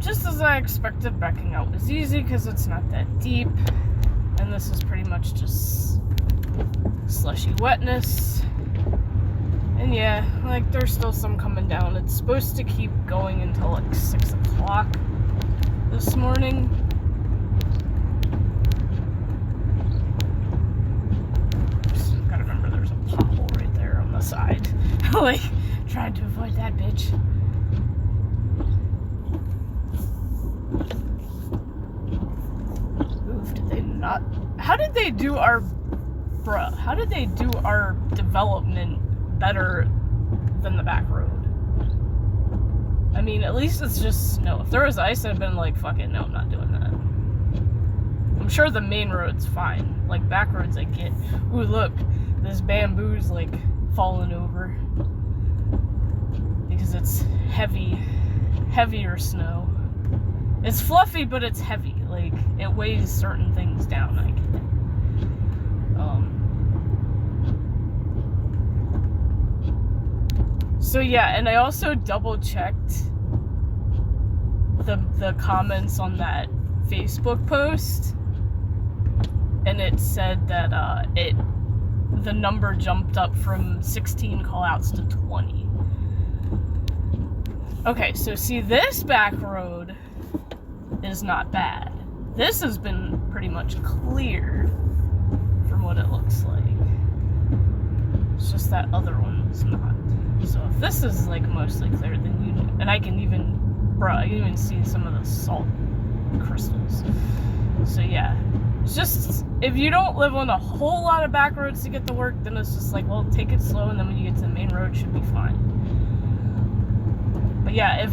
just as I expected, backing out was easy because it's not that deep. And this is pretty much just slushy wetness. And yeah, like, there's still some coming down. It's supposed to keep going until like 6 o'clock this morning. Just gotta remember there's a pothole right there on the side. Like, trying to avoid that bitch. Oof, did they not? How did they do our... Bruh, how did they do our development better than the back road? I mean, at least it's just snow. If there was ice, I'd have been like, fuck it, no, I'm not doing that. I'm sure the main road's fine. Like, back roads I get. Ooh, look, this bamboo's like falling over because it's heavier snow. It's fluffy, but it's heavy. Like, it weighs certain things down, I get it. So yeah, and I also double checked the comments on that Facebook post, and it said that the number jumped up from 16 call-outs to 20. Okay, so see, this back road is not bad. This has been pretty much cleared from what it looks like. It's just that other one's not. So if this is like mostly clear, then you know, and I can even see some of the salt crystals. So yeah, it's just, if you don't live on a whole lot of back roads to get to work, then it's just like, well, take it slow, and then when you get to the main road, it should be fine. But yeah,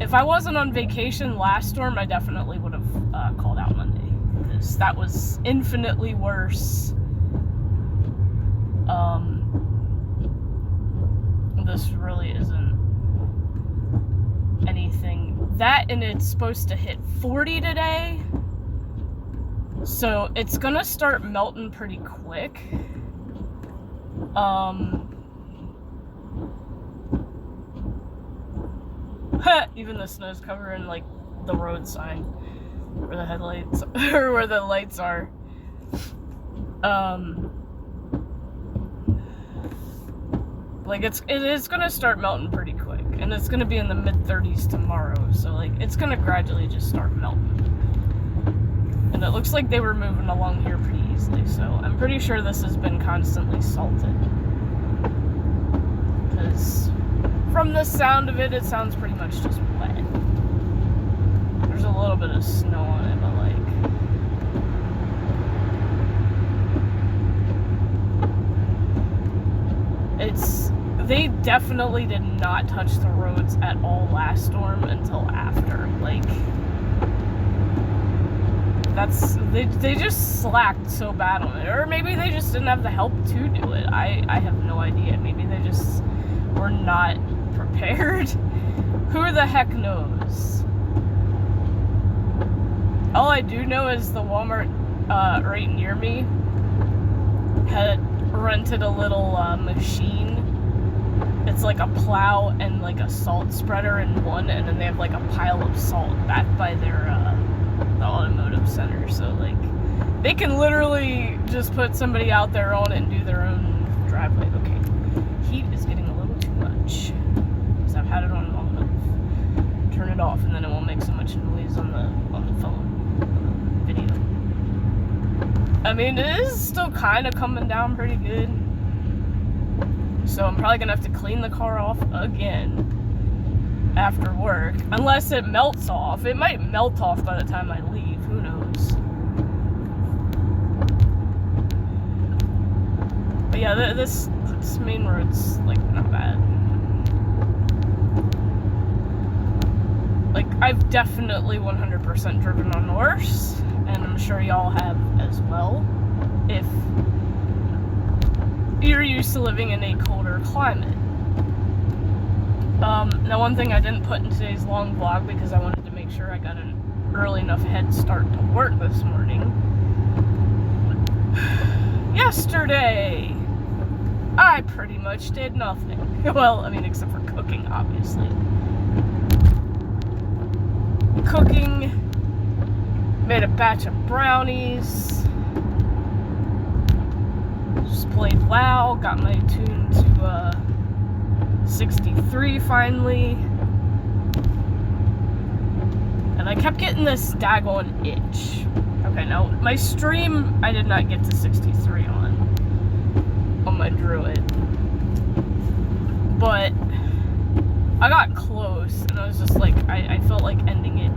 if I wasn't on vacation last storm, I definitely would have called out Monday, because that was infinitely worse. This really isn't anything. That, and it's supposed to hit 40 today. So it's gonna start melting pretty quick. Even the snow's covering like the road sign where the headlights or where the lights are. Like, it is gonna start melting pretty quick, and it's gonna be in the mid-30s tomorrow, so like, it's gonna gradually just start melting. And it looks like they were moving along here pretty easily, so I'm pretty sure this has been constantly salted. Because from the sound of it, it sounds pretty much just wet. There's a little bit of snow on it, but they definitely did not touch the roads at all last storm until after. Like, they just slacked so bad on it. Or maybe they just didn't have the help to do it. I have no idea. Maybe they just were not prepared. Who the heck knows? All I do know is the Walmart right near me had rented a little machine. It's like a plow and like a salt spreader in one, and then they have like a pile of salt back by their the automotive center. So like, they can literally just put somebody out there on it and do their own driveway. Okay, heat is getting a little too much because I've had it on long enough. Turn it off, and then it won't make so much noise on the phone video. I mean, it is still kind of coming down pretty good. So I'm probably gonna have to clean the car off again after work, unless it melts off. It might melt off by the time I leave, who knows. But yeah, this main road's like not bad. Like, I've definitely 100% driven on worse, and I'm sure y'all have as well, if you're used to living in a colder climate. Now, one thing I didn't put in today's long vlog because I wanted to make sure I got an early enough head start to work this morning. Yesterday, I pretty much did nothing. Well, I mean, except for cooking, obviously. batch of brownies. Just played WoW, got my tune to 63 finally. And I kept getting this daggone itch. Okay, now my stream I did not get to 63 on my druid. But I got close and I was just like, I felt like ending it.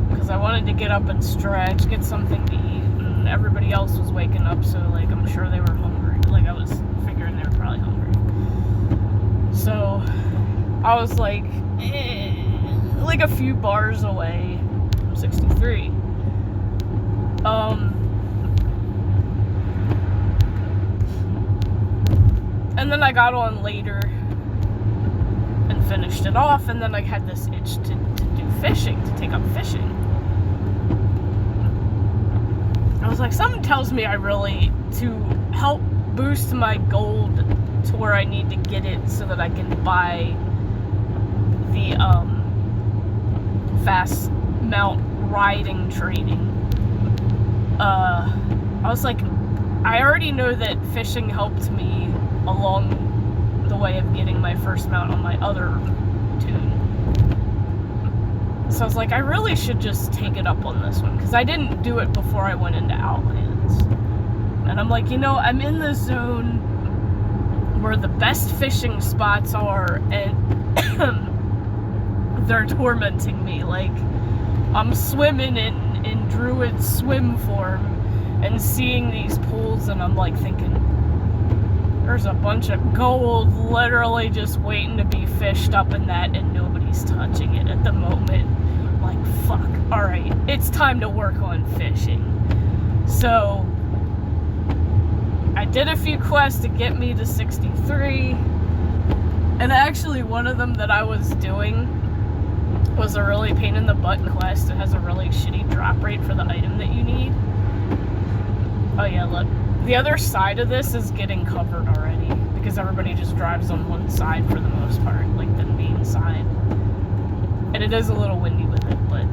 Because I wanted to get up and stretch, get something to eat, and everybody else was waking up, so like I'm sure they were hungry. Like I was figuring they were probably hungry. So I was like a few bars away from 63. And then I got on later and finished it off, and then I had this itch to do fishing, to take up fishing. I was like, something tells me to help boost my gold to where I need to get it so that I can buy the fast mount riding training. I was like, I already know that fishing helped me along the way of getting my first mount on my other tune. So I was like, I really should just take it up on this one, because I didn't do it before I went into Outlands. And I'm like, I'm in the zone where the best fishing spots are, and they're tormenting me. Like, I'm swimming in druid swim form and seeing these pools, and I'm like thinking, there's a bunch of gold literally just waiting to be fished up in that, and nobody's touching it at the moment. Like, fuck, alright, it's time to work on fishing. So I did a few quests to get me to 63, and actually one of them that I was doing was a really pain in the butt quest. It has a really shitty drop rate for the item that you need. Oh yeah, look. The other side of this is getting covered already, because everybody just drives on one side for the most part, like the main side. And it is a little windy with it, but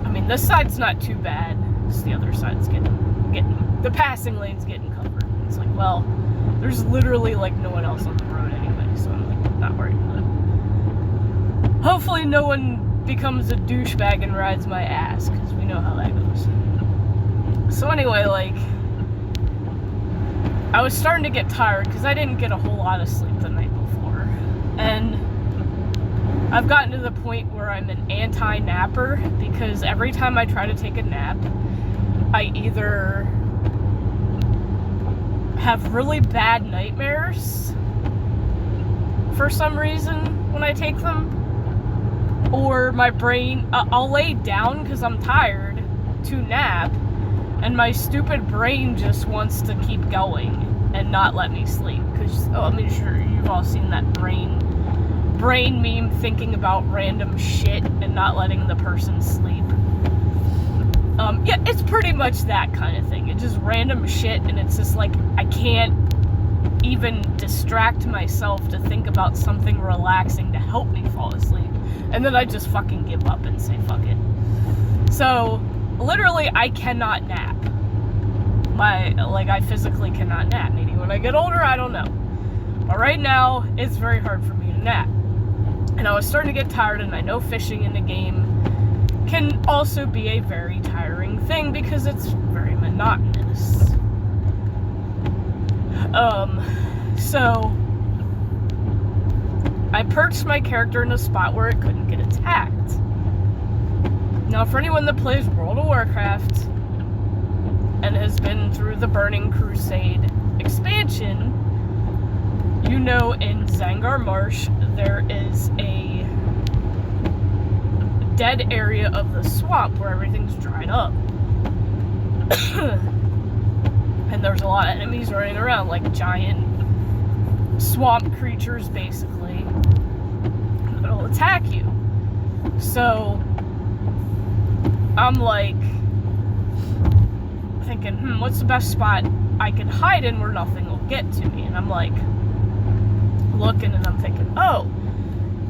I mean, this side's not too bad. Just the other side's getting the passing lane's getting covered. It's like, well, there's literally like no one else on the road anyway, so I'm like not worried about it. Hopefully no one becomes a douchebag and rides my ass, because we know how that goes. So anyway, like, I was starting to get tired because I didn't get a whole lot of sleep the night before. And I've gotten to the point where I'm an anti-napper, because every time I try to take a nap, I either have really bad nightmares for some reason when I take them, or my brain, I'll lay down because I'm tired to nap, and my stupid brain just wants to keep going and not let me sleep. Because, I'm sure you've all seen that brain meme thinking about random shit and not letting the person sleep. Yeah, it's pretty much that kind of thing. It's just random shit, and it's just like, I can't even distract myself to think about something relaxing to help me fall asleep. And then I just fucking give up and say, fuck it. So, literally, I cannot nap. I physically cannot nap. Maybe when I get older, I don't know. But right now, it's very hard for me to nap. And I was starting to get tired, and I know fishing in the game can also be a very tiring thing because it's very monotonous. So I perched my character in a spot where it couldn't get attacked. Now, for anyone that plays World of Warcraft and has been through the Burning Crusade expansion, you know in Zangar Marsh there is a dead area of the swamp where everything's dried up. And there's a lot of enemies running around, like giant swamp creatures, basically, that'll attack you. So I'm like thinking, what's the best spot I can hide in where nothing will get to me? And I'm like looking, and I'm thinking, oh,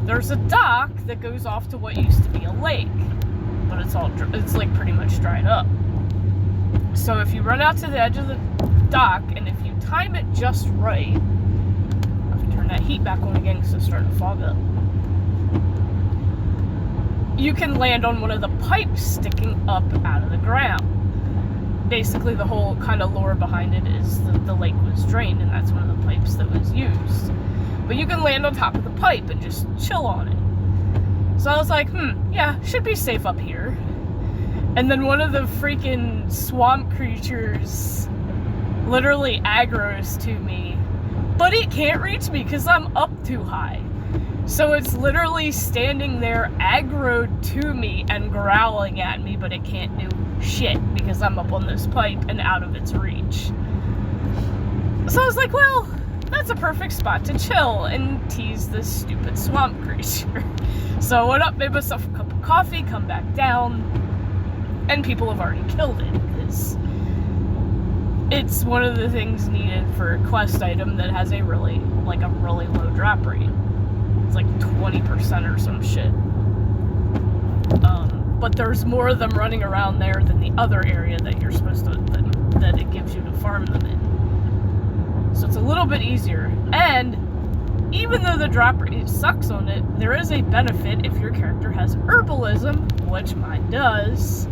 there's a dock that goes off to what used to be a lake. but it's like pretty much dried up. So if you run out to the edge of the dock, and if you time it just right, I have to turn that heat back on again because it's starting to fog up. You can land on one of the pipes sticking up out of the ground. Basically, the whole kind of lore behind it is that the lake was drained, and that's one of the pipes that was used. But you can land on top of the pipe and just chill on it. So I was like, yeah, should be safe up here. And then one of the freaking swamp creatures literally aggroes to me, but it can't reach me because I'm up too high. So it's literally standing there aggroed to me and growling at me, but it can't do shit because I'm up on this pipe and out of its reach. So I was like, well, that's a perfect spot to chill and tease this stupid swamp creature. So I went up, made myself a cup of coffee, come back down, and people have already killed it because it's one of the things needed for a quest item that has a really low drop rate. It's like 20% or some shit. But there's more of them running around there than the other area that you're supposed to, that it gives you to farm them in. So it's a little bit easier. And even though the drop rate sucks on it, there is a benefit if your character has herbalism, which mine does.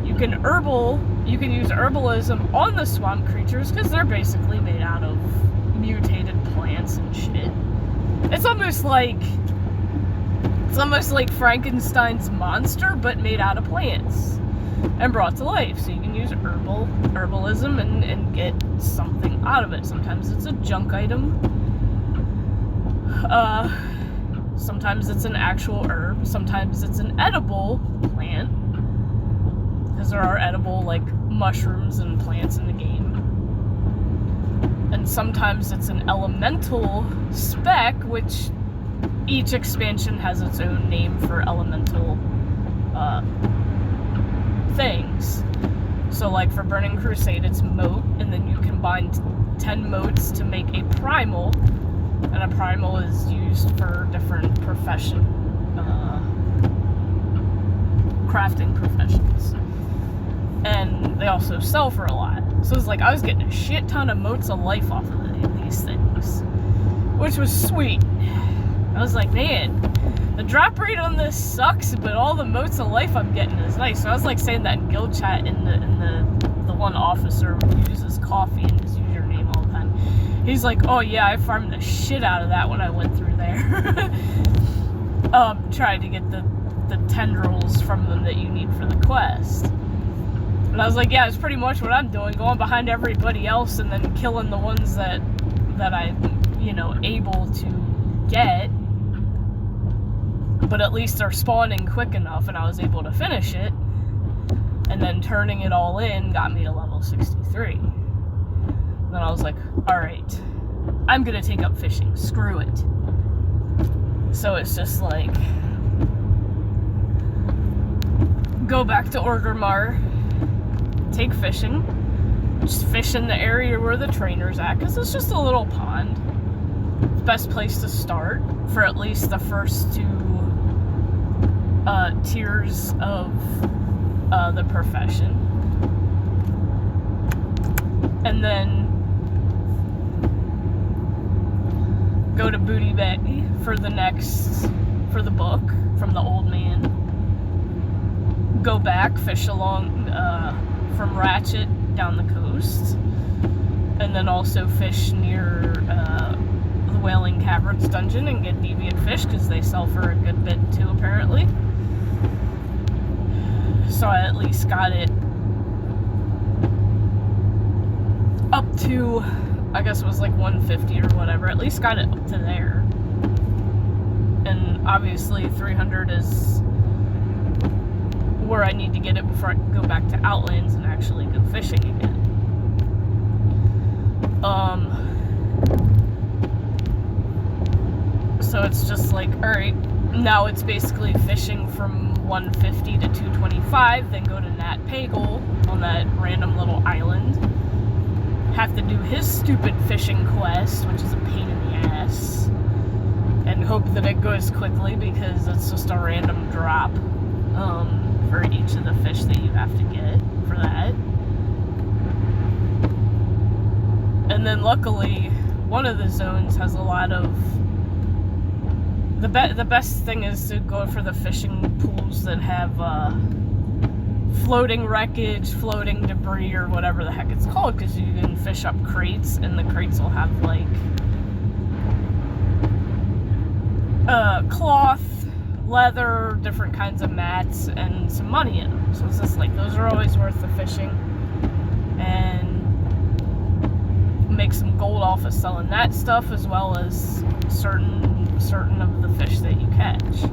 You can use herbalism on the swamp creatures because they're basically made out of mutated plants and shit. It's almost like Frankenstein's monster, but made out of plants and brought to life. So you can use herbalism and get something out of it. Sometimes it's a junk item. Sometimes it's an actual herb. Sometimes it's an edible plant. Because there are edible, like, mushrooms and plants in the game. And sometimes it's an elemental spec, which each expansion has its own name for elemental things. So, like, for Burning Crusade, it's mote, and then you combine 10 motes to make a primal, and a primal is used for different crafting professions. And they also sell for a lot. So it's like I was getting a shit ton of motes of life off of these things, which was sweet. I was like, man, the drop rate on this sucks, but all the motes of life I'm getting is nice. So I was like saying that in guild chat, in the one officer who uses coffee in his username all the time. He's like, oh yeah, I farmed the shit out of that when I went through there. Trying to get the tendrils from them that you need for the quest. And I was like, yeah, it's pretty much what I'm doing, going behind everybody else and then killing the ones that I'm, able to get. But at least they're spawning quick enough, and I was able to finish it. And then turning it all in got me to level 63. And then I was like, alright, I'm gonna take up fishing. Screw it. So it's just like, go back to Orgrimmar, take fishing, just fish in the area where the trainer's at, because it's just a little pond. Best place to start for at least the first 2 tiers of the profession. And then go to Booty Bay for the book from the old man. Go back, fish along from Ratchet down the coast, and then also fish near the Wailing Caverns dungeon and get deviant fish because they sell for a good bit too, apparently. So I at least got it up to, I guess it was like 150 or whatever. At least got it up to there. And obviously 300 is where I need to get it before I can go back to Outlands and actually go fishing again. So it's just like, alright, now it's basically fishing from 150 to 225, then go to Nat Pagle on that random little island. Have to do his stupid fishing quest, which is a pain in the ass. And hope that it goes quickly because it's just a random drop. for each of the fish that you have to get for that. And then luckily, one of the zones has a lot of... The best thing is to go for the fishing pools that have floating wreckage, floating debris, or whatever the heck it's called, because you can fish up crates, and the crates will have like cloth, leather, different kinds of mats, and some money in them. So it's just like, those are always worth the fishing, and make some gold off of selling that stuff, as well as certain of the fish that you catch.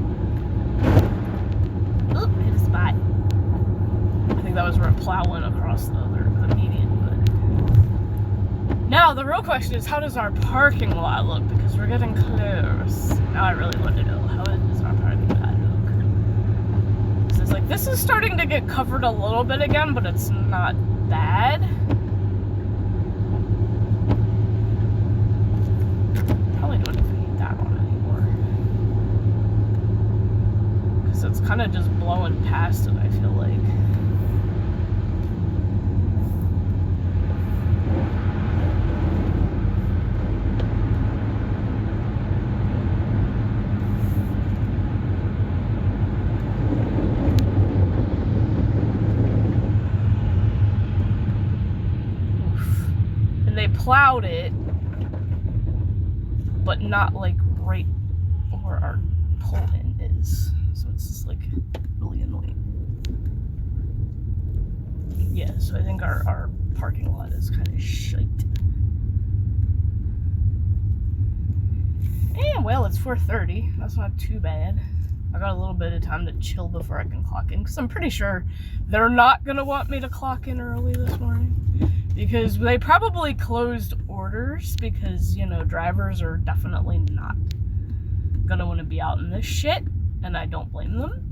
Oop, hit a spot. I think that was where a plow went across the median. But now the real question is, how does our parking lot look? Because we're getting close. Now I really want to know, how does our parking lot look? So it's like, this is starting to get covered a little bit again, but it's not bad. Probably don't even need that on anymore. Because it's kind of just blowing past it, I feel like. Plowed it, but not like right where our pull in is, so it's just like really annoying. Yeah, so I think our parking lot is kind of shite. And well, it's 4:30. That's not too bad. I got a little bit of time to chill before I can clock in, because I'm pretty sure they're not gonna want me to clock in early this morning. Because they probably closed orders, because, you know, drivers are definitely not gonna want to be out in this shit, and I don't blame them.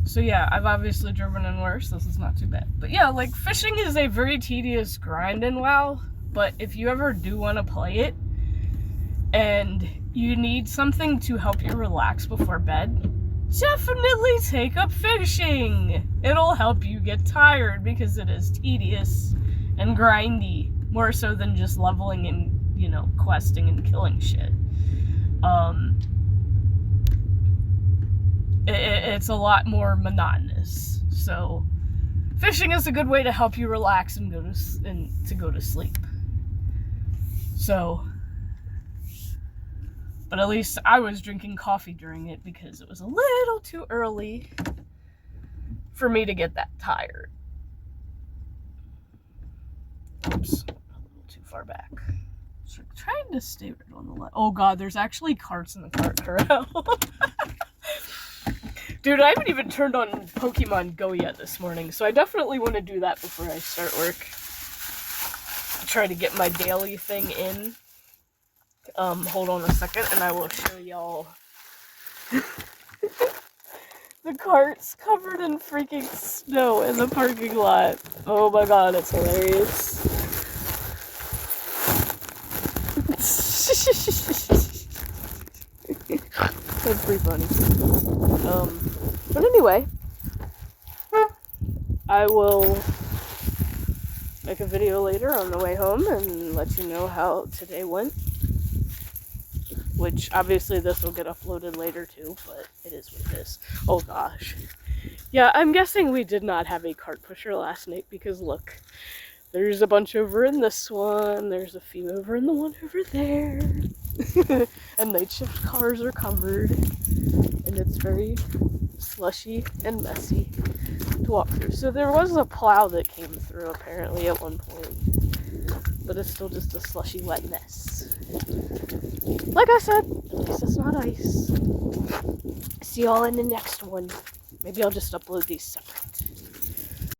So yeah, I've obviously driven in worse. This is not too bad. But yeah, like, fishing is a very tedious grind in WoW, but if you ever do want to play it, and you need something to help you relax before bed, definitely take up fishing. It'll help you get tired, because it is tedious and grindy, more so than just leveling and, you know, questing and killing shit. It's a lot more monotonous. So fishing is a good way to help you relax and go to sleep. So, but at least I was drinking coffee during it, because it was a little too early for me to get that tired. Oops, a little too far back. So trying to stay right on the left. Oh god, there's actually carts in the cart corral. Dude, I haven't even turned on Pokemon Go yet this morning, so I definitely want to do that before I start work. Try to get my daily thing in. Hold on a second, and I will show y'all the carts covered in freaking snow in the parking lot. Oh my god, it's hilarious. That's pretty funny. But anyway, I will make a video later on the way home and let you know how today went. Which, obviously, this will get uploaded later, too, but it is what it is. Oh, gosh. Yeah, I'm guessing we did not have a cart pusher last night, because, look, there's a bunch over in this one, there's a few over in the one over there, and night shift cars are covered, and it's very slushy and messy to walk through. So there was a plow that came through, apparently, at one point, but it's still just a slushy, wet mess. Like I said, at least it's not ice. See y'all in the next one. Maybe I'll just upload these separately.